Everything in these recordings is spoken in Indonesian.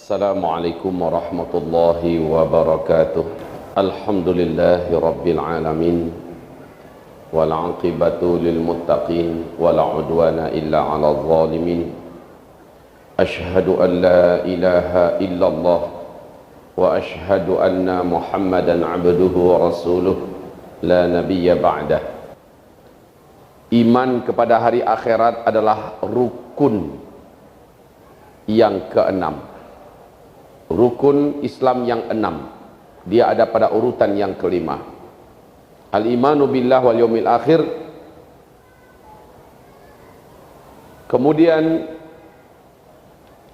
Assalamualaikum warahmatullahi wabarakatuh. Alhamdulillahi rabbil alamin, wal aqibatu lil muttaqin, wala udwana illa 'alal zalimin. Ashhadu an la ilaha illallah wa ashhadu anna Muhammadan 'abduhu wa rasuluh la nabiyya ba'dah. Iman kepada hari akhirat adalah rukun yang keenam, rukun Islam yang enam. Dia ada pada urutan yang kelima. Al-imanu billah wal yaumil akhir. Kemudian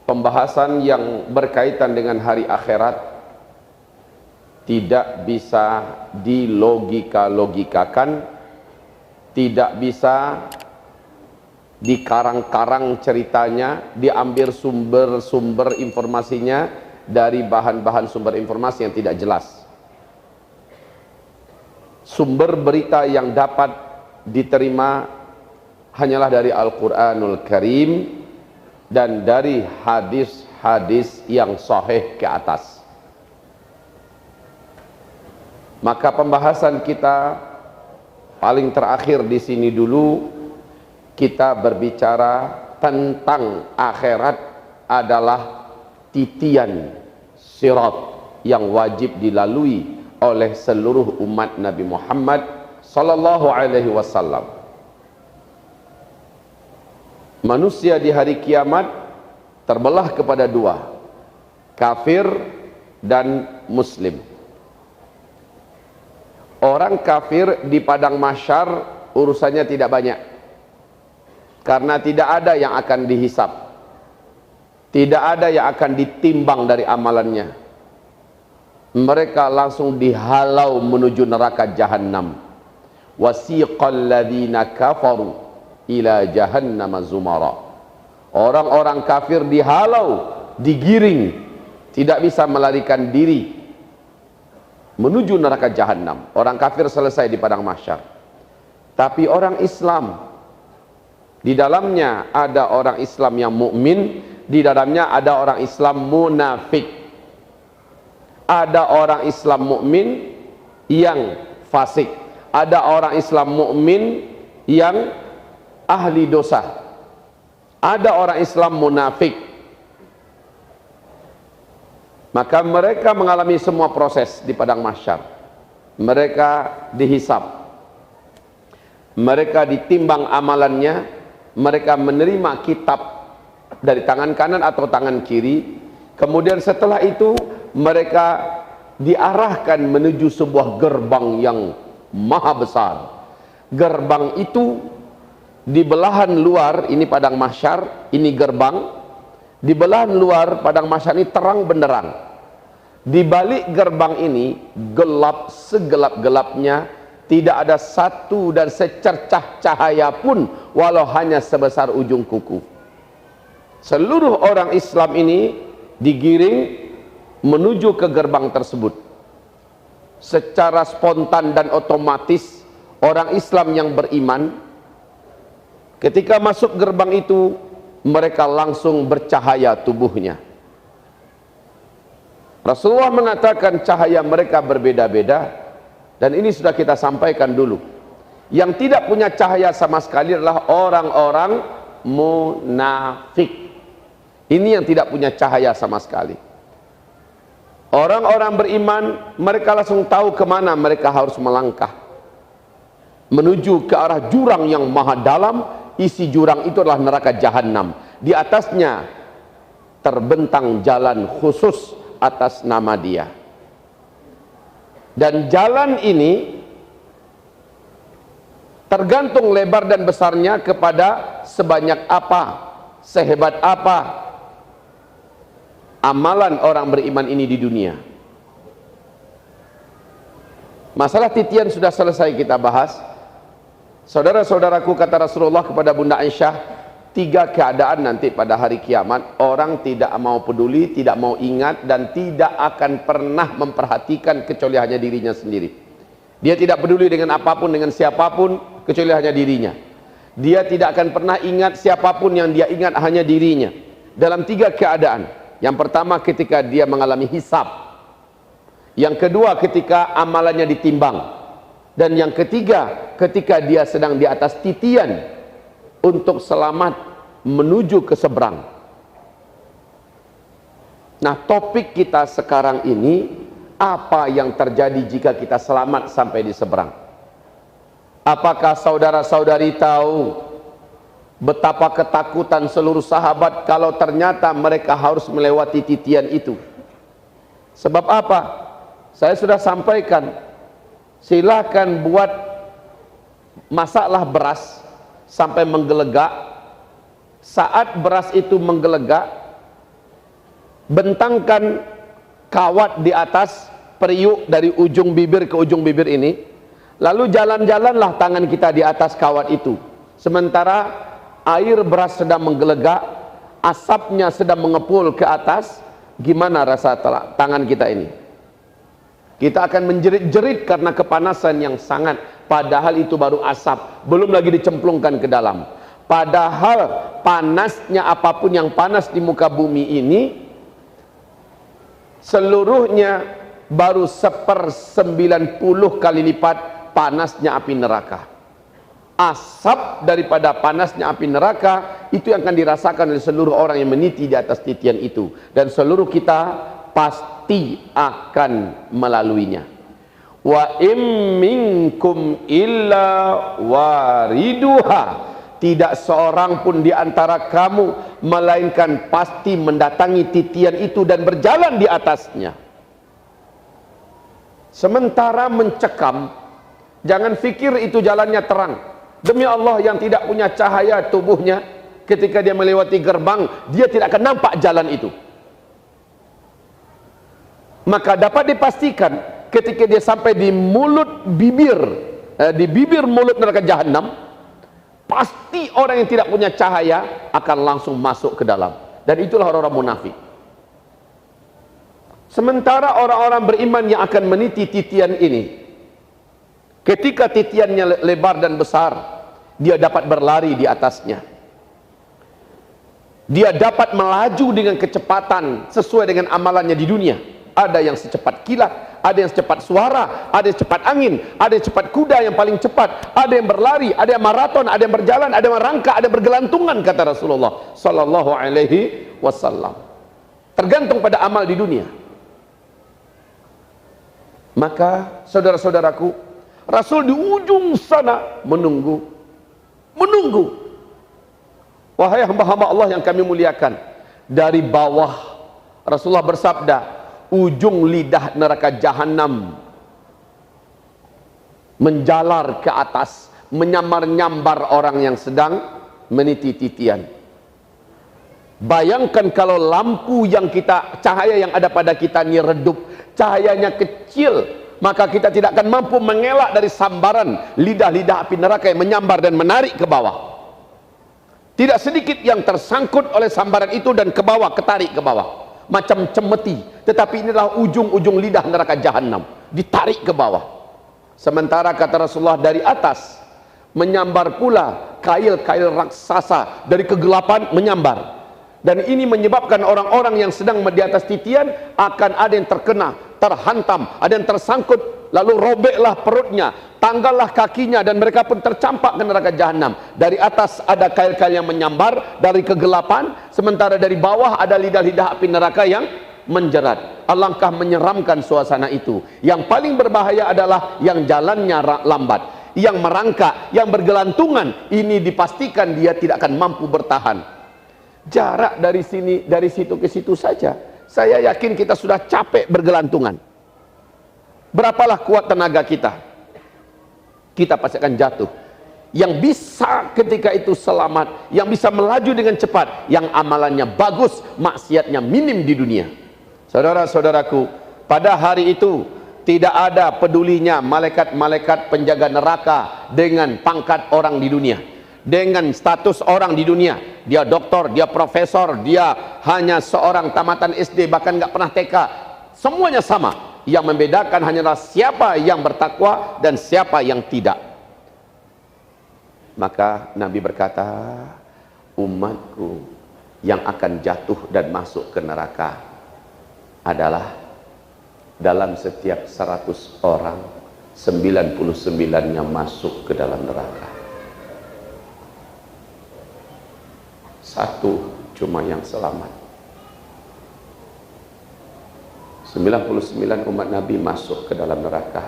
pembahasan yang berkaitan dengan hari akhirat tidak bisa dilogika-logikakan, tidak bisa dikarang-karang ceritanya, diambil sumber-sumber informasinya dari bahan-bahan sumber informasi yang tidak jelas. Sumber berita yang dapat diterima hanyalah dari Al-Quranul Karim dan dari hadis-hadis yang sahih ke atas. Maka pembahasan kita paling terakhir di sini dulu, kita berbicara tentang akhirat adalah titian sirat yang wajib dilalui oleh seluruh umat Nabi Muhammad sallallahu alaihi wasallam. Manusia di hari kiamat terbelah kepada dua, kafir dan muslim. Orang kafir di padang mahsyar urusannya tidak banyak, karena tidak ada yang akan dihisap, tidak ada yang akan ditimbang dari amalannya. Mereka langsung dihalau menuju neraka jahanam. Wasiqal ladzina kafaru ila jahannam zumara. Orang-orang kafir dihalau, digiring, tidak bisa melarikan diri menuju neraka jahanam. Orang kafir selesai di padang mahsyar. Tapi orang Islam, di dalamnya ada orang Islam yang mukmin, di dalamnya ada orang Islam munafik. Ada orang Islam mukmin yang fasik, ada orang Islam mukmin yang ahli dosa, ada orang Islam munafik. Maka mereka mengalami semua proses di padang mahsyar. Mereka dihisap, mereka ditimbang amalannya, mereka menerima kitab dari tangan kanan atau tangan kiri. Kemudian setelah itu mereka diarahkan menuju sebuah gerbang yang maha besar. Gerbang itu di belahan luar, ini padang mahsyar, ini gerbang. Di belahan luar padang mahsyar ini terang benderang. Di balik gerbang ini gelap segelap-gelapnya, tidak ada satu dan secercah cahaya pun walau hanya sebesar ujung kuku. Seluruh orang Islam ini digiring menuju ke gerbang tersebut. Secara spontan dan otomatis orang Islam yang beriman ketika masuk gerbang itu, mereka langsung bercahaya tubuhnya. Rasulullah mengatakan cahaya mereka berbeda-beda, dan ini sudah kita sampaikan dulu. Yang tidak punya cahaya sama sekali adalah orang-orang munafik. Ini yang tidak punya cahaya sama sekali. Orang-orang beriman, mereka langsung tahu kemana mereka harus melangkah, menuju ke arah jurang yang maha dalam. Isi jurang itu adalah neraka jahanam. Di atasnya terbentang jalan khusus atas nama dia. Dan jalan ini tergantung lebar dan besarnya kepada sebanyak apa, sehebat apa amalan orang beriman ini di dunia. Masalah titian sudah selesai kita bahas. Saudara-saudaraku, kata Rasulullah kepada Bunda Aisyah, 3 keadaan nanti pada hari kiamat orang tidak mau peduli, tidak mau ingat, dan tidak akan pernah memperhatikan kecuali hanya dirinya sendiri. Dia tidak peduli dengan apapun, dengan siapapun, kecuali hanya dirinya. Dia tidak akan pernah ingat siapapun, yang dia ingat hanya dirinya. Dalam 3 keadaan. Yang pertama ketika dia mengalami hisab. Yang kedua ketika amalannya ditimbang. Dan yang ketiga ketika dia sedang di atas titian untuk selamat menuju ke seberang. Nah, topik kita sekarang ini, apa yang terjadi jika kita selamat sampai di seberang? Apakah saudara-saudari tahu betapa ketakutan seluruh sahabat kalau ternyata mereka harus melewati titian itu? Sebab apa? Saya sudah sampaikan, silakan buat masaklah beras sampai menggelegak. Saat beras itu menggelegak, bentangkan kawat di atas periuk dari ujung bibir ke ujung bibir ini, lalu jalan-jalanlah tangan kita di atas kawat itu. Sementara air beras sedang menggelegak, asapnya sedang mengepul ke atas, gimana rasa tangan kita ini? Kita akan menjerit-jerit karena kepanasan yang sangat, padahal itu baru asap, belum lagi dicemplungkan ke dalam. Padahal panasnya apapun yang panas di muka bumi ini, seluruhnya baru 1/90 kali lipat panasnya api neraka. Asap daripada panasnya api neraka itu yang akan dirasakan oleh seluruh orang yang meniti di atas titian itu, dan seluruh kita pasti akan melaluinya. Wa im minkum illa wariduha, tidak seorang pun di antara kamu melainkan pasti mendatangi titian itu dan berjalan di atasnya. Sementara mencekam, jangan fikir itu jalannya terang. Demi Allah, yang tidak punya cahaya tubuhnya, ketika dia melewati gerbang, dia tidak akan nampak jalan itu. Maka dapat dipastikan ketika dia sampai di mulut bibir, di bibir mulut neraka jahanam, pasti orang yang tidak punya cahaya akan langsung masuk ke dalam. Dan itulah orang-orang munafik. Sementara orang-orang beriman yang akan meniti titian ini, ketika titiannya lebar dan besar, dia dapat berlari di atasnya. Dia dapat melaju dengan kecepatan sesuai dengan amalannya di dunia. Ada yang secepat kilat, ada yang secepat suara, ada yang cepat angin, ada yang cepat kuda yang paling cepat, ada yang berlari, ada yang maraton, ada yang berjalan, ada yang merangkak, ada yang bergelantungan, kata Rasulullah sallallahu alaihi wasallam. Tergantung pada amal di dunia. Maka saudara-saudaraku, Rasul di ujung sana menunggu. Wahai hamba-hamba Allah yang kami muliakan, dari bawah Rasulullah bersabda, ujung lidah neraka jahanam menjalar ke atas, menyambar-nyambar orang yang sedang meniti titian. Bayangkan kalau lampu yang kita, cahaya yang ada pada kita ini redup, cahayanya kecil, maka kita tidak akan mampu mengelak dari sambaran lidah-lidah api neraka yang menyambar dan menarik ke bawah. Tidak sedikit yang tersangkut oleh sambaran itu dan ke bawah, ketarik ke bawah. Macam cemeti, tetapi inilah ujung-ujung lidah neraka jahanam, ditarik ke bawah. Sementara kata Rasulullah, dari atas menyambar pula kail-kail raksasa dari kegelapan menyambar. Dan ini menyebabkan orang-orang yang sedang di atas titian akan ada yang terkena, terhantam, ada yang tersangkut, lalu robeklah perutnya, tanggallah kakinya, dan mereka pun tercampak ke neraka jahanam. Dari atas ada kail-kail yang menyambar dari kegelapan, sementara dari bawah ada lidah-lidah api neraka yang menjerat. Alangkah menyeramkan suasana itu. Yang paling berbahaya adalah yang jalannya lambat, yang merangkak, yang bergelantungan. Ini dipastikan dia tidak akan mampu bertahan. Jarak dari sini, dari situ ke situ saja, saya yakin kita sudah capek bergelantungan. Berapalah kuat tenaga kita, kita pasti akan jatuh. Yang bisa ketika itu selamat, yang bisa melaju dengan cepat, yang amalannya bagus, maksiatnya minim di dunia. Saudara-saudaraku, pada hari itu tidak ada pedulinya malaikat-malaikat penjaga neraka dengan pangkat orang di dunia, dengan status orang di dunia. Dia doktor, dia profesor, dia hanya seorang tamatan SD, bahkan nggak pernah TK. Semuanya sama. Yang membedakan hanyalah siapa yang bertakwa dan siapa yang tidak. Maka Nabi berkata, umatku yang akan jatuh dan masuk ke neraka adalah dalam setiap 100 orang 99-nya masuk ke dalam neraka. Satu cuma yang selamat. 99 umat Nabi masuk ke dalam neraka,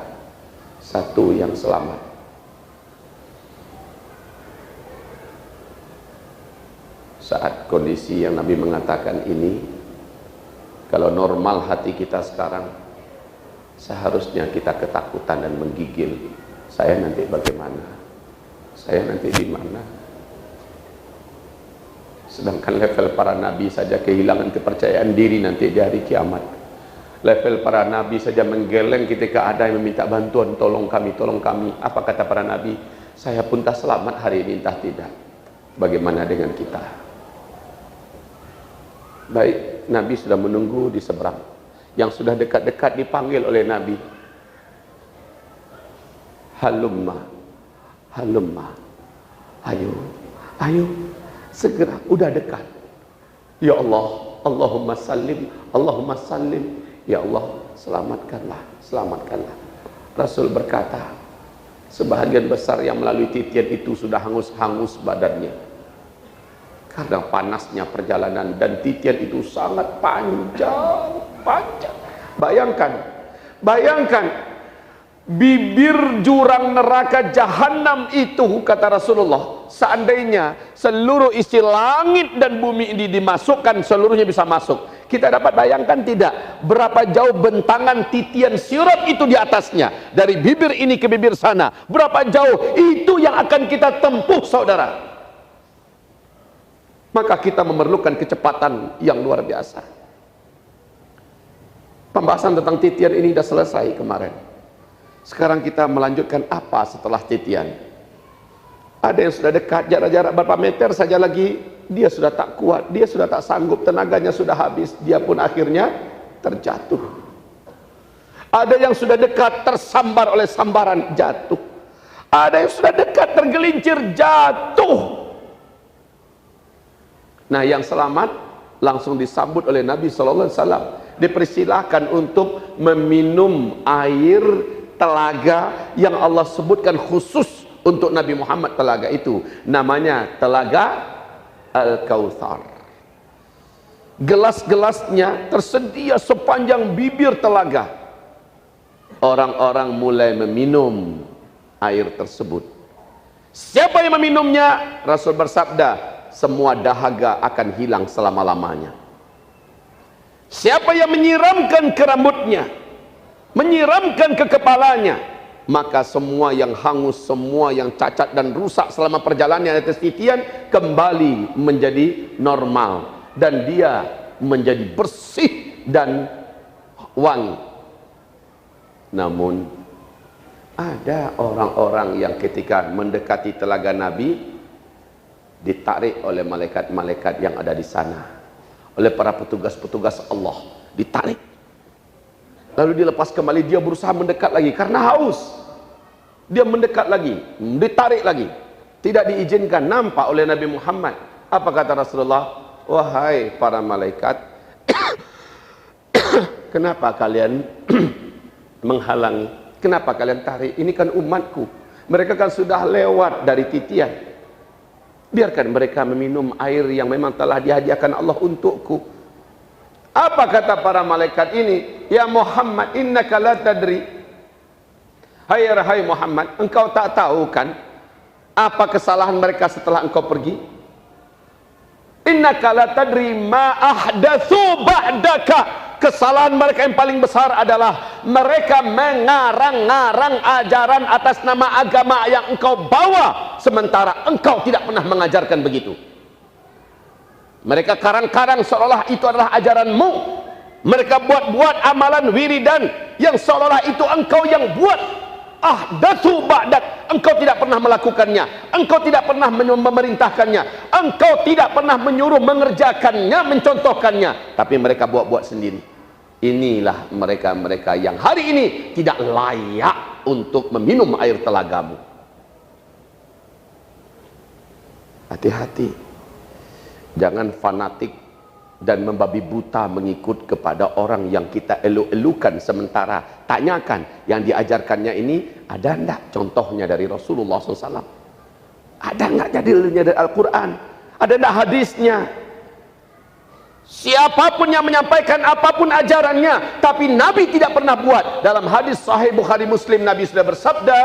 satu yang selamat. Saat kondisi yang Nabi mengatakan ini, kalau normal hati kita sekarang, seharusnya kita ketakutan dan menggigil. Saya nanti bagaimana? Saya nanti di mana? Sedangkan level para nabi saja kehilangan kepercayaan diri nanti di hari kiamat. Level para nabi saja menggeleng ketika ada yang meminta bantuan, tolong kami, tolong kami. Apa kata para nabi? Saya pun tak selamat hari ini, entah tidak. Bagaimana dengan kita? Baik, Nabi sudah menunggu di seberang. Yang sudah dekat-dekat dipanggil oleh Nabi. Halumma, halumma. Ayo, ayo, segera, udah dekat. Ya Allah, Allahumma sallim, Allahumma sallim. Ya Allah, selamatkanlah, selamatkanlah. Rasul berkata, sebahagian besar yang melalui titian itu sudah hangus-hangus badannya karena panasnya perjalanan, dan titian itu sangat panjang. Bayangkan bibir jurang neraka jahanam itu, kata Rasulullah, seandainya seluruh isi langit dan bumi ini dimasukkan, seluruhnya bisa masuk. Kita dapat bayangkan tidak berapa jauh bentangan titian sirat itu di atasnya, dari bibir ini ke bibir sana, berapa jauh itu yang akan kita tempuh, saudara. Maka kita memerlukan kecepatan yang luar biasa. Pembahasan tentang titian ini sudah selesai kemarin. Sekarang kita melanjutkan apa setelah titian. Ada yang sudah dekat, jarak-jarak berapa meter saja lagi, dia sudah tak kuat, dia sudah tak sanggup, tenaganya sudah habis, dia pun akhirnya terjatuh. Ada yang sudah dekat, tersambar oleh sambaran, jatuh. Ada yang sudah dekat, tergelincir, jatuh. Nah, yang selamat langsung disambut oleh Nabi sallallahu alaihi wasallam. Dipersilahkan untuk meminum air telaga yang Allah sebutkan khusus untuk Nabi Muhammad. Telaga itu namanya telaga Al-Kautsar. Gelas-gelasnya tersedia sepanjang bibir telaga. Orang-orang mulai meminum air tersebut. Siapa yang meminumnya? Rasul bersabda, semua dahaga akan hilang selama-lamanya. Siapa yang menyiramkan ke rambutnya, menyiramkan ke kepalanya, maka semua yang hangus, semua yang cacat dan rusak selama perjalanan atas titian kembali menjadi normal, dan dia menjadi bersih dan wangi. Namun ada orang-orang yang ketika mendekati telaga Nabi ditarik oleh malaikat-malaikat yang ada di sana, oleh para petugas-petugas Allah, ditarik. Lalu dilepas kembali, dia berusaha mendekat lagi karena haus. Dia mendekat lagi, ditarik lagi. Tidak diizinkan, nampak oleh Nabi Muhammad. Apa kata Rasulullah? Wahai para malaikat, kenapa kalian menghalangi? Kenapa kalian tarik? Ini kan umatku. Mereka kan sudah lewat dari titian. Biarkan mereka meminum air yang memang telah dihadiahkan Allah untukku. Apa kata para malaikat ini? Ya Muhammad, innaka la tadri. Hai Muhammad, engkau tak tahu kan apa kesalahan mereka setelah engkau pergi? Innaka la tadri ma ahdatsu ba'daka. Kesalahan mereka yang paling besar adalah mereka mengarang-ngarang ajaran atas nama agama yang engkau bawa, sementara engkau tidak pernah mengajarkan begitu. Mereka karang-karang seolah itu adalah ajaranmu. Mereka buat-buat amalan wiridan yang seolah itu engkau yang buat. Ahdatsu ba'dak, engkau tidak pernah melakukannya, engkau tidak pernah memerintahkannya, engkau tidak pernah menyuruh mengerjakannya, mencontohkannya, tapi mereka buat-buat sendiri. Inilah mereka-mereka yang hari ini tidak layak untuk meminum air telagamu. Hati-hati. Jangan fanatik dan membabi buta mengikut kepada orang yang kita elu-elukan, sementara tanyakan yang diajarkannya ini ada enggak contohnya dari Rasulullah SAW? Ada enggak dalilnya dari Al-Quran? Ada enggak hadisnya? Siapapun yang menyampaikan apapun ajarannya, tapi Nabi tidak pernah buat. Dalam hadis sahih Bukhari Muslim, Nabi sudah bersabda,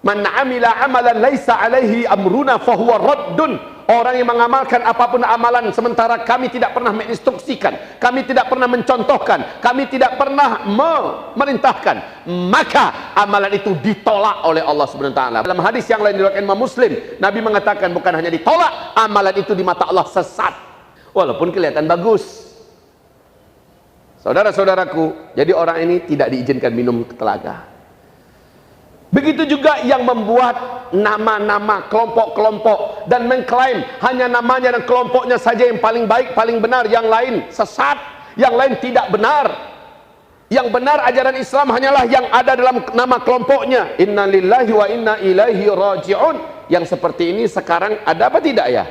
"Man amila amalan laisa alaihi amruna fahuwa raddun." Orang yang mengamalkan apapun amalan sementara kami tidak pernah menginstruksikan, kami tidak pernah mencontohkan, kami tidak pernah memerintahkan, maka amalan itu ditolak oleh Allah Subhanahu wa taala. Dalam hadis yang lain diriwayatkan Imam Muslim, Nabi mengatakan bukan hanya ditolak, amalan itu di mata Allah sesat, walaupun kelihatan bagus. Saudara-saudaraku, jadi orang ini tidak diizinkan minum telaga. Begitu juga yang membuat nama-nama kelompok-kelompok dan mengklaim hanya namanya dan kelompoknya saja yang paling baik, paling benar, yang lain sesat, yang lain tidak benar. Yang benar ajaran Islam hanyalah yang ada dalam nama kelompoknya. Inna lillahi wa inna ilaihi raji'un. Yang seperti ini sekarang ada apa tidak ya?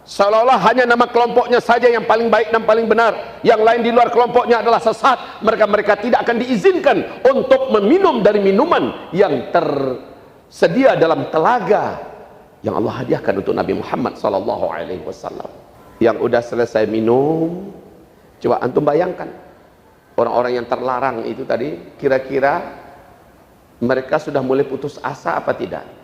Seolah-olah hanya nama kelompoknya saja yang paling baik dan paling benar, yang lain di luar kelompoknya adalah sesat. Mereka tidak akan diizinkan untuk meminum dari minuman yang tersedia dalam telaga yang Allah hadiahkan untuk Nabi Muhammad SAW. Yang udah selesai minum, coba antum bayangkan orang-orang yang terlarang itu tadi, kira-kira mereka sudah mulai putus asa apa tidak?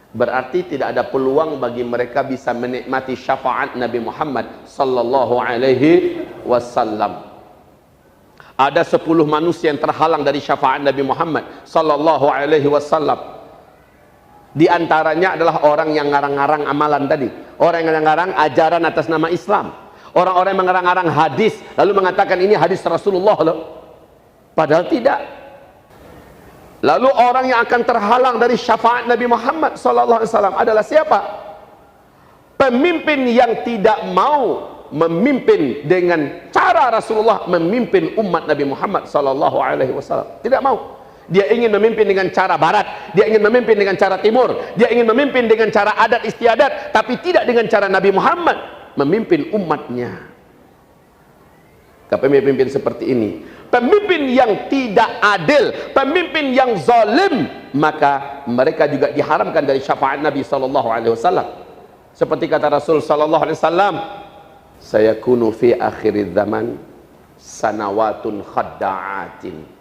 Berarti tidak ada peluang bagi mereka bisa menikmati syafaat Nabi Muhammad sallallahu alaihi wasallam. Ada 10 manusia yang terhalang dari syafaat Nabi Muhammad sallallahu alaihi wasallam. Di antaranya adalah orang yang ngarang-ngarang amalan tadi, orang yang ngarang ajaran atas nama Islam, orang-orang yang mengarang-arang hadis lalu mengatakan ini hadis Rasulullah loh, padahal tidak. Lalu orang yang akan terhalang dari syafaat Nabi Muhammad SAW adalah siapa? Pemimpin yang tidak mau memimpin dengan cara Rasulullah memimpin umat Nabi Muhammad SAW. Tidak mau. Dia ingin memimpin dengan cara barat, dia ingin memimpin dengan cara timur, dia ingin memimpin dengan cara adat istiadat, tapi tidak dengan cara Nabi Muhammad memimpin umatnya. Pemimpin seperti ini, pemimpin yang tidak adil, pemimpin yang zalim, maka mereka juga diharamkan dari syafaat Nabi SAW. Seperti kata Rasul SAW, sayakunu fi akhir zaman sanawatun khadda'atin.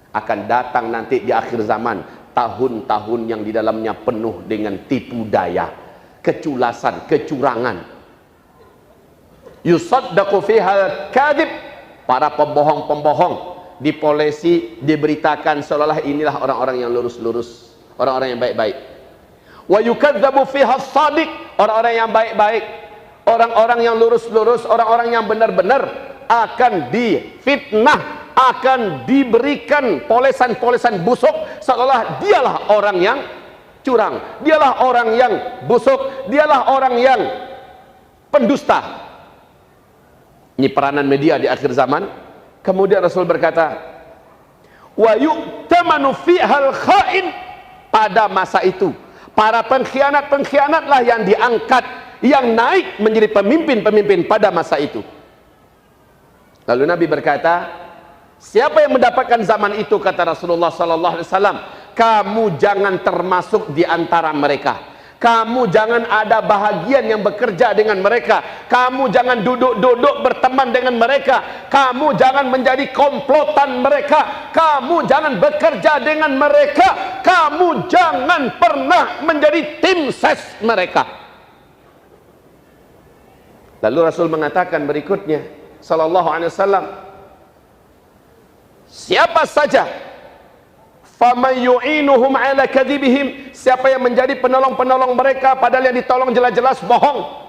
Akan datang nanti di akhir zaman tahun-tahun yang di dalamnya penuh dengan tipu daya, keculasan, kecurangan. Yusaddaqu fiha kadhib, para pembohong-pembohong dipolesi, diberitakan seolah-olah inilah orang-orang yang lurus-lurus, orang-orang yang baik-baik. Wa yukadzabu fiha shadiq, orang-orang yang baik-baik, orang-orang yang lurus-lurus, orang-orang yang benar-benar akan difitnah, akan diberikan polesan-polesan busuk seolah dialah orang yang curang, dialah orang yang busuk, dialah orang yang pendusta. Ini peranan media di akhir zaman. Kemudian Rasul berkata, wa yu'tamanu fihal kha'in, pada masa itu para pengkhianat-pengkhianatlah yang diangkat, yang naik menjadi pemimpin-pemimpin pada masa itu. Lalu Nabi berkata, siapa yang mendapatkan zaman itu, kata Rasulullah SAW, kamu jangan termasuk di antara mereka. Kamu jangan ada bahagian yang bekerja dengan mereka. Kamu jangan duduk-duduk berteman dengan mereka. Kamu jangan menjadi komplotan mereka. Kamu jangan bekerja dengan mereka. Kamu jangan pernah menjadi tim ses mereka. Lalu Rasul mengatakan berikutnya, sallallahu alaihi wasallam, siapa saja faman yu'inuhum ala kadhibihim, siapa yang menjadi penolong-penolong mereka padahal yang ditolong jelas-jelas bohong.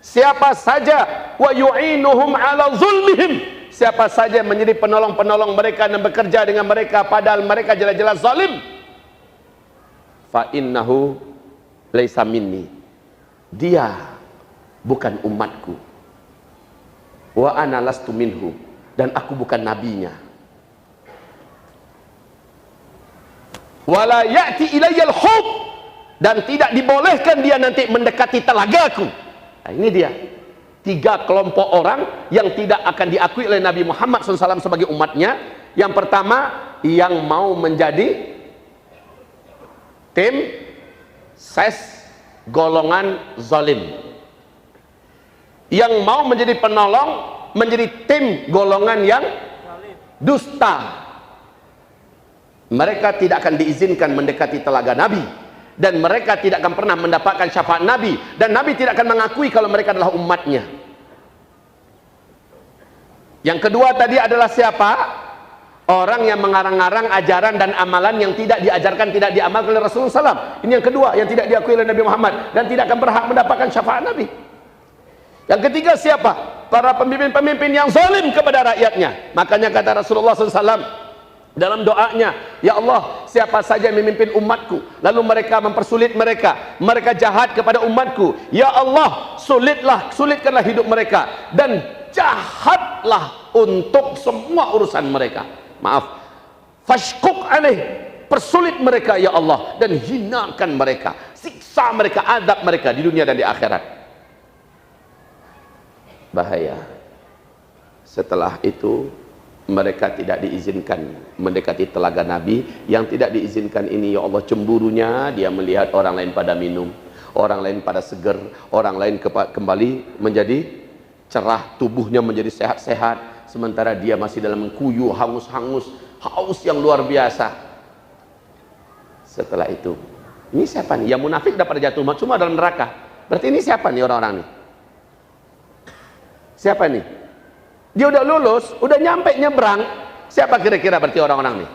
Siapa saja wa yu'inuhum ala zulmihim, siapa saja menjadi penolong-penolong mereka dan bekerja dengan mereka padahal mereka jelas-jelas zalim, fa innahu laisa minni, dia bukan umatku, wa ana lastu minhu, dan aku bukan nabinya. Wala ya'ti ilayyal hub, dan tidak dibolehkan dia nanti mendekati telagaku. Nah, ini dia 3 kelompok orang yang tidak akan diakui oleh Nabi Muhammad SAW sebagai umatnya. Yang pertama, yang mau menjadi tim ses golongan zalim, yang mau menjadi penolong, menjadi tim golongan yang dusta. Mereka tidak akan diizinkan mendekati telaga Nabi, dan mereka tidak akan pernah mendapatkan syafaat Nabi, dan Nabi tidak akan mengakui kalau mereka adalah umatnya. Yang kedua tadi adalah siapa? Orang yang mengarang-arang ajaran dan amalan yang tidak diajarkan, tidak diamalkan oleh Rasulullah SAW. Ini yang kedua, yang tidak diakui oleh Nabi Muhammad dan tidak akan berhak mendapatkan syafaat Nabi. Yang ketiga siapa? Para pemimpin-pemimpin yang zalim kepada rakyatnya. Makanya kata Rasulullah SAW dalam doanya, ya Allah, siapa saja yang memimpin umatku lalu mereka mempersulit mereka jahat kepada umatku, ya Allah, sulitkanlah hidup mereka dan jahatlah untuk semua urusan mereka. Maaf, fashkuk alaih, persulit mereka ya Allah, dan hinakan mereka, siksa mereka, adab mereka di dunia dan di akhirat. Bahaya. Setelah itu mereka tidak diizinkan mendekati telaga Nabi. Yang tidak diizinkan ini, ya Allah, cemburunya dia melihat orang lain pada minum, orang lain pada seger, orang lain kembali menjadi cerah, tubuhnya menjadi sehat-sehat, sementara dia masih dalam mengkuyu, haus yang luar biasa. Setelah itu, ini siapa nih? Yang munafik dapat jatuh cuma dalam neraka. Berarti ini siapa nih orang-orang nih? Siapa nih? Dia udah lulus, udah nyampe nyebrang. Siapa kira-kira berarti orang-orang nih?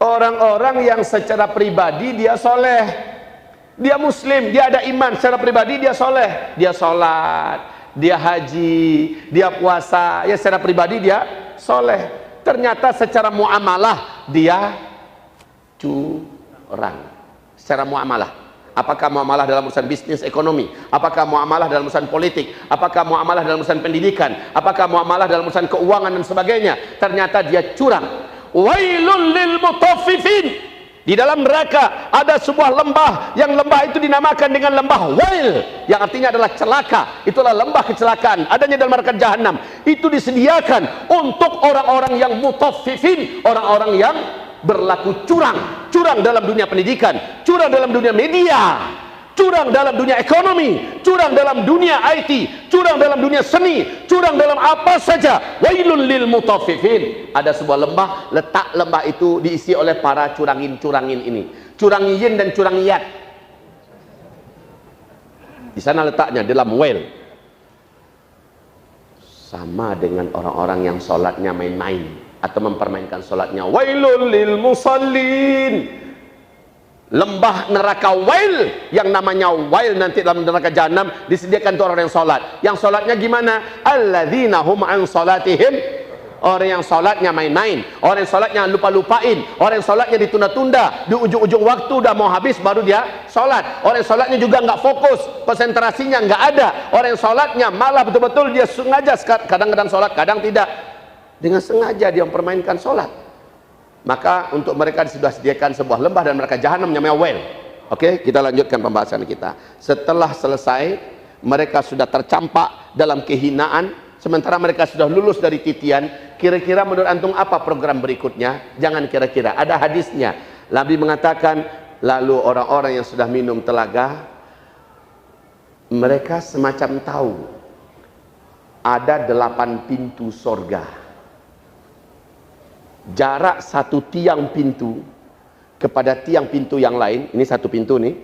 Orang-orang yang secara pribadi dia soleh, dia muslim, dia ada iman. Secara pribadi dia soleh, dia sholat, dia haji, dia puasa. Ya secara pribadi dia soleh. Ternyata secara muamalah dia curang. Secara muamalah. Apakah muamalah dalam urusan bisnis ekonomi? Apakah muamalah dalam urusan politik? Apakah muamalah dalam urusan pendidikan? Apakah muamalah dalam urusan keuangan dan sebagainya? Ternyata dia curang. Wailul lil mutaffifin. Di dalam neraka ada sebuah lembah, yang lembah itu dinamakan dengan lembah wail, yang artinya adalah celaka. Itulah lembah kecelakaan, adanya dalam neraka jahanam. Itu disediakan untuk orang-orang yang mutaffifin, orang-orang yang berlaku curang dalam dunia pendidikan, curang dalam dunia media, curang dalam dunia ekonomi, curang dalam dunia IT, curang dalam dunia seni, curang dalam apa saja. Wailul lil mutaffifin. Ada sebuah lembah, letak lembah itu diisi oleh para curangin ini, curangiyin dan curangiyat. Di sana letaknya dalam wail. Sama dengan orang-orang yang sholatnya main-main atau mempermainkan sholatnya. Wailul lil musallin. Lembah neraka wail, yang namanya wail nanti dalam neraka jahanam disediakan untuk orang yang sholat. Yang sholatnya gimana? Alladzina hum an sholatihim. Orang yang sholatnya main-main, orang yang sholatnya lupa-lupain, orang yang sholatnya ditunda-tunda, di ujung-ujung waktu udah mau habis baru dia sholat. Orang yang sholatnya juga nggak fokus, konsentrasinya nggak ada. Orang yang sholatnya malah betul-betul dia sengaja, kadang-kadang sholat, kadang tidak, dengan sengaja dia mempermainkan sholat. Maka untuk mereka sudah disediakan sebuah lembah dan mereka jahanam namanya wail. Oke, kita lanjutkan pembahasan kita. Setelah selesai, mereka sudah tercampak dalam kehinaan, sementara mereka sudah lulus dari titian. Kira-kira menurut antum apa program berikutnya? Jangan kira-kira, ada hadisnya. Nabi mengatakan, lalu orang-orang yang sudah minum telaga, mereka semacam tahu ada 8 pintu sorga. Jarak satu tiang pintu kepada tiang pintu yang lain, ini satu pintu nih,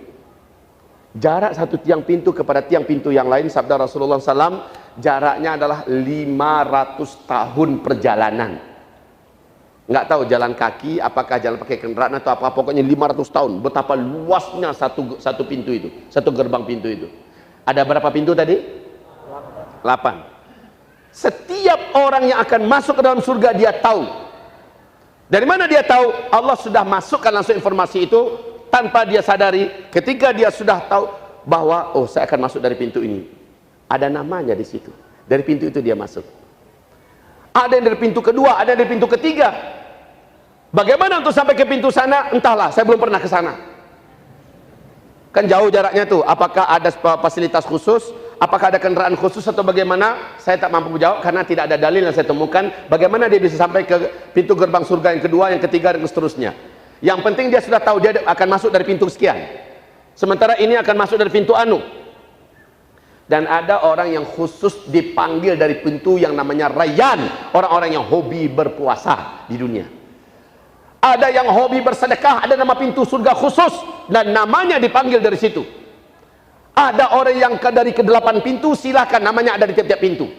jarak satu tiang pintu kepada tiang pintu yang lain, sabda Rasulullah SAW, jaraknya adalah 500 tahun perjalanan. Nggak tahu jalan kaki, apakah jalan pakai kendaraan atau apa, pokoknya 500 tahun. Betapa luasnya satu pintu itu, satu gerbang pintu itu. Ada berapa pintu tadi? 8. Setiap orang yang akan masuk ke dalam surga dia tahu. Dari mana dia tahu? Allah sudah masukkan langsung informasi itu tanpa dia sadari. Ketika dia sudah tahu bahwa oh saya akan masuk dari pintu ini, ada namanya di situ. Dari pintu itu dia masuk. Ada yang dari pintu kedua, ada yang dari pintu ketiga. Bagaimana untuk sampai ke pintu sana? Entahlah, saya belum pernah ke sana. Kan jauh jaraknya tuh. Apakah ada fasilitas khusus? Apakah ada kendaraan khusus atau bagaimana? Saya tak mampu menjawab karena tidak ada dalil yang saya temukan. Bagaimana dia bisa sampai ke pintu gerbang surga yang kedua, yang ketiga, dan seterusnya. Yang penting dia sudah tahu dia akan masuk dari pintu sekian. Sementara ini akan masuk dari pintu anu. Dan ada orang yang khusus dipanggil dari pintu yang namanya Rayyan, orang-orang yang hobi berpuasa di dunia. Ada yang hobi bersedekah, ada nama pintu surga khusus dan namanya dipanggil dari situ. Ada orang yang dari ke-8 pintu, silakan, namanya ada di tiap-tiap pintu.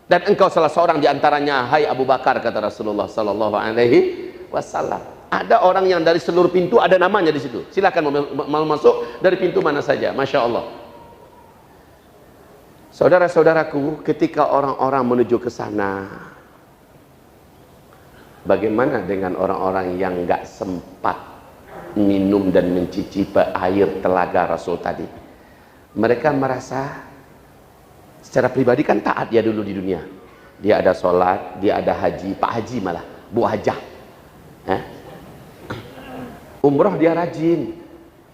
Dan engkau salah seorang di antaranya, hai Abu Bakar, kata Rasulullah sallallahu alaihi wasallam. Ada orang yang dari seluruh pintu ada namanya di situ. Silakan mau masuk dari pintu mana saja. Masya Allah. Saudara-saudaraku, ketika orang-orang menuju ke sana, bagaimana dengan orang-orang yang nggak sempat minum dan mencicipi air telaga Rasul tadi? Mereka merasa secara pribadi kan taat dia dulu di dunia. Dia ada sholat, dia ada haji, Pak Haji malah, Bu Hajah. Umroh dia rajin.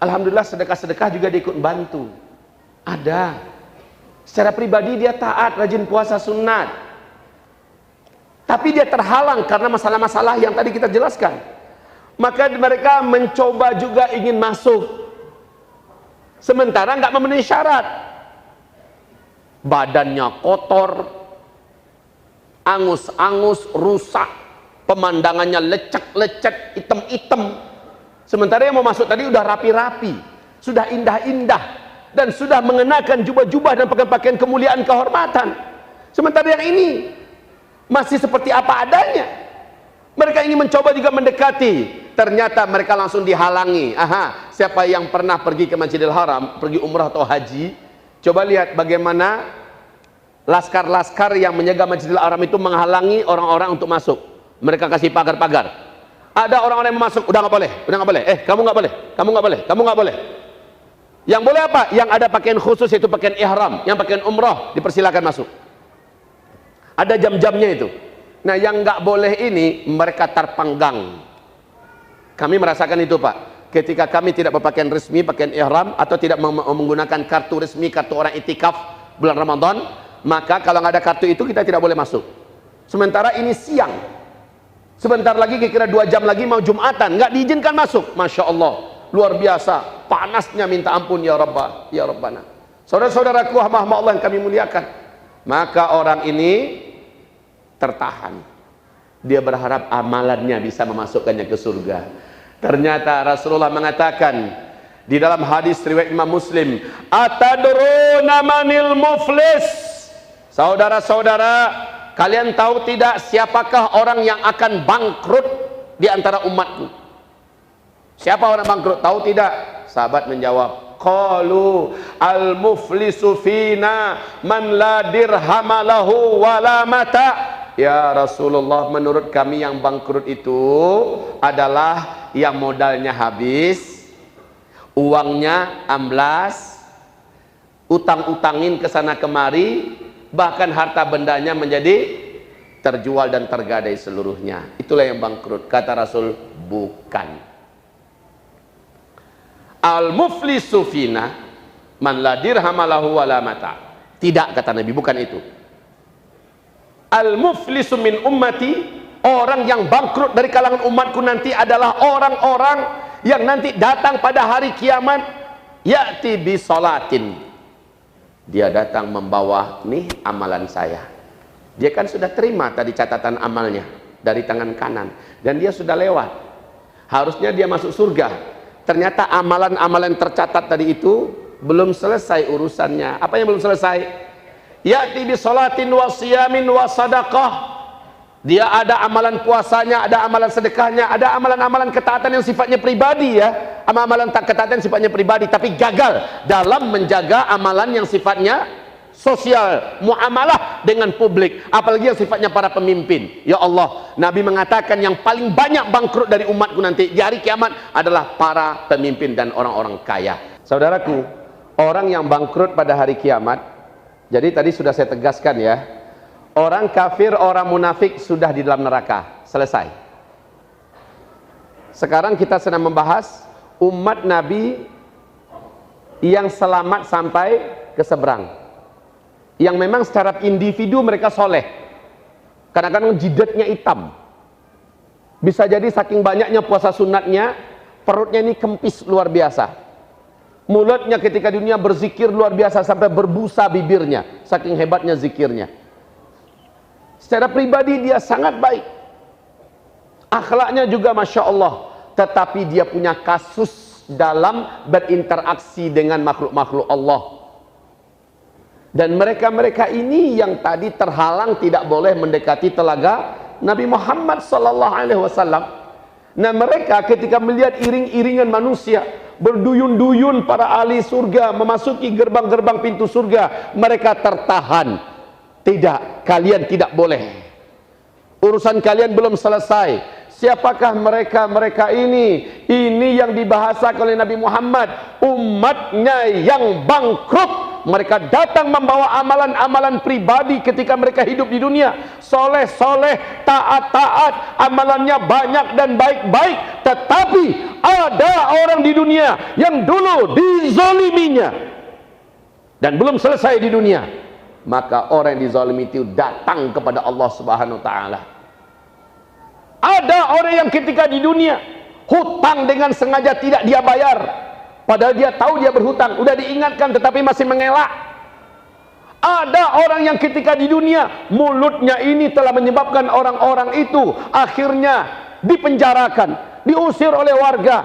Alhamdulillah sedekah-sedekah juga dia ikut bantu. Ada. Secara pribadi dia taat, rajin puasa sunat. Tapi dia terhalang karena masalah-masalah yang tadi kita jelaskan. Maka mereka mencoba juga ingin masuk. Sementara nggak memenuhi syarat. Badannya kotor, angus-angus, rusak, pemandangannya lecek-lecek, hitam-hitam. Sementara yang mau masuk tadi udah rapi-rapi, sudah indah-indah, dan sudah mengenakan jubah-jubah dan pakaian-pakaian kemuliaan, kehormatan. Sementara yang ini masih seperti apa adanya. Mereka ingin mencoba juga mendekati, ternyata mereka langsung dihalangi. Aha, siapa yang pernah pergi ke Masjidil Haram, pergi umrah atau haji, coba lihat bagaimana laskar-laskar yang menjaga Masjidil Haram itu menghalangi orang-orang untuk masuk. Mereka kasih pagar-pagar. Ada orang-orang yang mau masuk, udah nggak boleh, udah nggak boleh. Kamu nggak boleh, kamu nggak boleh, kamu nggak boleh. Yang boleh apa? Yang ada pakaian khusus, yaitu pakaian ihram, yang pakaian umrah dipersilakan masuk. Ada jam-jamnya itu. Nah, yang nggak boleh ini mereka terpanggang. Kami merasakan itu, Pak. Ketika kami tidak berpakaian resmi, pakaian ihram, atau tidak menggunakan kartu resmi, kartu orang itikaf bulan Ramadan, maka kalau nggak ada kartu itu kita tidak boleh masuk. Sementara ini siang, sebentar lagi kira-kira 2 jam lagi mau Jumatan, nggak diizinkan masuk. Masya Allah, luar biasa, panasnya minta ampun ya Rabbah, ya Rabbana. Saudara-saudaraku, hamba-hamba Allah yang kami muliakan, maka orang ini tertahan. Dia berharap amalannya bisa memasukkannya ke surga. Ternyata Rasulullah mengatakan di dalam hadis riwayat Imam Muslim, atadruna manil muflis? Saudara-saudara, kalian tahu tidak siapakah orang yang akan bangkrut di antara umatku? Siapa orang bangkrut? Tahu tidak? Sahabat menjawab, qalu al muflisu fina man la dirhama lahu wala mata. Ya Rasulullah, menurut kami yang bangkrut itu adalah yang modalnya habis, uangnya amblas, utang-utangin ke sana kemari, bahkan harta bendanya menjadi terjual dan tergadai seluruhnya. Itulah yang bangkrut. Kata Rasul, bukan. Al-muflisu fina man la dirhama lahu wala mata. Tidak, kata Nabi, bukan itu. Al-muflisu min ummati, orang yang bangkrut dari kalangan umatku nanti adalah orang-orang yang nanti datang pada hari kiamat, ya'ti bi salatin. Dia datang membawa nih amalan saya. Dia kan sudah terima tadi catatan amalnya dari tangan kanan dan dia sudah lewat. Harusnya dia masuk surga. Ternyata amalan-amalan tercatat tadi itu belum selesai urusannya. Apa yang belum selesai? Ya'ti bi salatin wa siyamin wa sadaqah. Dia ada amalan puasanya, ada amalan sedekahnya, ada amalan-amalan ketaatan yang sifatnya pribadi ya. Amalan ketaatan yang sifatnya pribadi, tapi gagal dalam menjaga amalan yang sifatnya sosial, muamalah dengan publik, apalagi yang sifatnya para pemimpin. Ya Allah, Nabi mengatakan yang paling banyak bangkrut dari umatku nanti di hari kiamat adalah para pemimpin dan orang-orang kaya. Saudaraku, orang yang bangkrut pada hari kiamat, jadi tadi sudah saya tegaskan ya, orang kafir, orang munafik sudah di dalam neraka, selesai. Sekarang kita sedang membahas umat Nabi yang selamat sampai ke seberang, yang memang secara individu mereka soleh. Kadang-kadang jidatnya hitam, bisa jadi saking banyaknya puasa sunatnya, perutnya ini kempis luar biasa. Mulutnya ketika dunia berzikir luar biasa sampai berbusa bibirnya, saking hebatnya zikirnya. Secara pribadi dia sangat baik, akhlaknya juga Masya Allah, tetapi dia punya kasus dalam berinteraksi dengan makhluk-makhluk Allah. Dan mereka-mereka ini yang tadi terhalang tidak boleh mendekati telaga Nabi Muhammad SAW. Nah, mereka ketika melihat iring-iringan manusia berduyun-duyun para ahli surga memasuki gerbang-gerbang pintu surga, mereka tertahan. Tidak, kalian tidak boleh. Urusan kalian belum selesai. Siapakah mereka ini? Ini yang dibahasakan oleh Nabi Muhammad, umatnya yang bangkrut. Mereka datang membawa amalan-amalan pribadi ketika mereka hidup di dunia, soleh-soleh, taat-taat, amalannya banyak dan baik-baik. Tetapi ada orang di dunia yang dulu dizaliminya dan belum selesai di dunia, maka orang yang dizalimi itu datang kepada Allah Subhanahu wa taala. Ada orang yang ketika di dunia hutang dengan sengaja tidak dia bayar, padahal dia tahu dia berhutang, udah diingatkan tetapi masih mengelak. Ada orang yang ketika di dunia mulutnya ini telah menyebabkan orang-orang itu akhirnya dipenjarakan, diusir oleh warga,